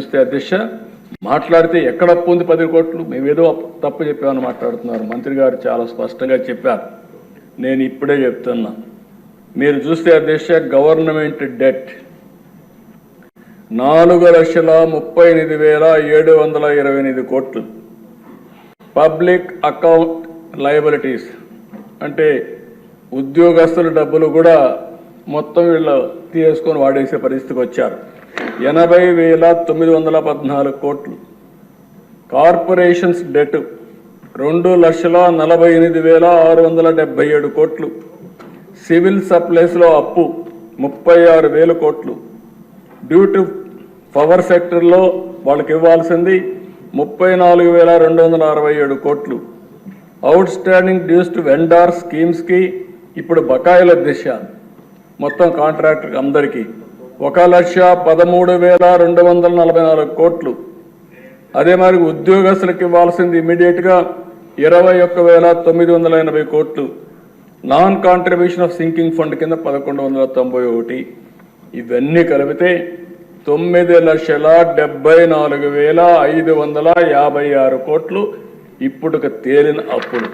చూస్తే అధ్యక్ష మాట్లాడితే ఎక్కడ అప్పు ఉంది 10 కోట్లు, మేమేదో తప్పు చెప్పామని మాట్లాడుతున్నారు. మంత్రి గారు చాలా స్పష్టంగా చెప్పారు. నేను ఇప్పుడే చెప్తున్నా, మీరు చూస్తే అధ్యక్ష గవర్నమెంట్ డెట్ 4,38,728 కోట్లు, పబ్లిక్ అకౌంట్ లయబిలిటీస్ అంటే ఉద్యోగస్తుల డబ్బులు కూడా మొత్తం వీళ్ళు తీసుకొని వాడేసే పరిస్థితికి వచ్చారు, 80,914 కోట్లు. కార్పొరేషన్స్ డెట్ 2,48,677 కోట్లు. సివిల్ సప్లైస్లో అప్పు 36,000 కోట్లు. డ్యూ టు పవర్ సెక్టర్లో వాళ్ళకి ఇవ్వాల్సింది 34,267 కోట్లు. Outstanding dues to vendor స్కీమ్స్కి ఇప్పుడు బకాయిల దిశ మొత్తం కాంట్రాక్టర్ అందరికీ 1,13,244 కోట్లు. అదే మరి ఉద్యోగస్తులకు ఇవ్వాల్సింది ఇమీడియట్గా 21,980 కోట్లు. Non contribution of sinking fund కింద 1,191. ఇవన్నీ కలిపితే 9,74,556 కోట్లు ఇప్పుడు తేలిన అప్పులు.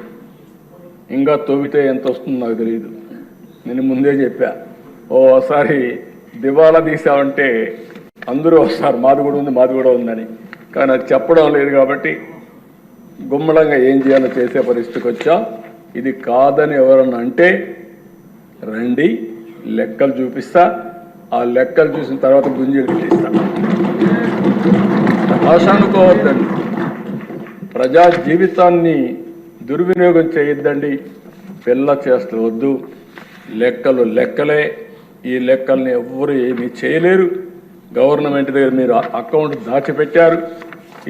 ఇంకా తవ్వితే ఎంత వస్తుందో నాకు తెలియదు. నేను ముందే చెప్పా, ఓసారి దివాలా తీసామంటే అందరూ వస్తారు, మాది కూడా ఉందని. కానీ అది చెప్పడం లేదు కాబట్టి గుమ్మడంగా ఏం చేయాలో చేసే పరిస్థితికి వచ్చా. ఇది కాదని ఎవరన్నా అంటే రండి, లెక్కలు చూపిస్తా. ఆ లెక్కలు చూసిన తర్వాత గుంజీలు తీస్తా. ఆశ అనుకోవద్దండి, ప్రజా జీవితాన్ని దుర్వినియోగం చేయొద్దండి. పిల్ల చేస్తూ వద్దు. లెక్కలు లెక్కలే. ఈ లెక్కల్ని ఎవ్వరు ఏమీ చేయలేరు. గవర్నమెంట్ దగ్గర మీరు అకౌంట్ దాచిపెట్టారు.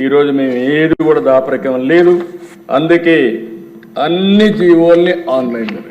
ఈరోజు మేము ఏది కూడా దాపరికం లేదు. అందుకే అన్ని జీవోల్ని ఆన్లైన్లో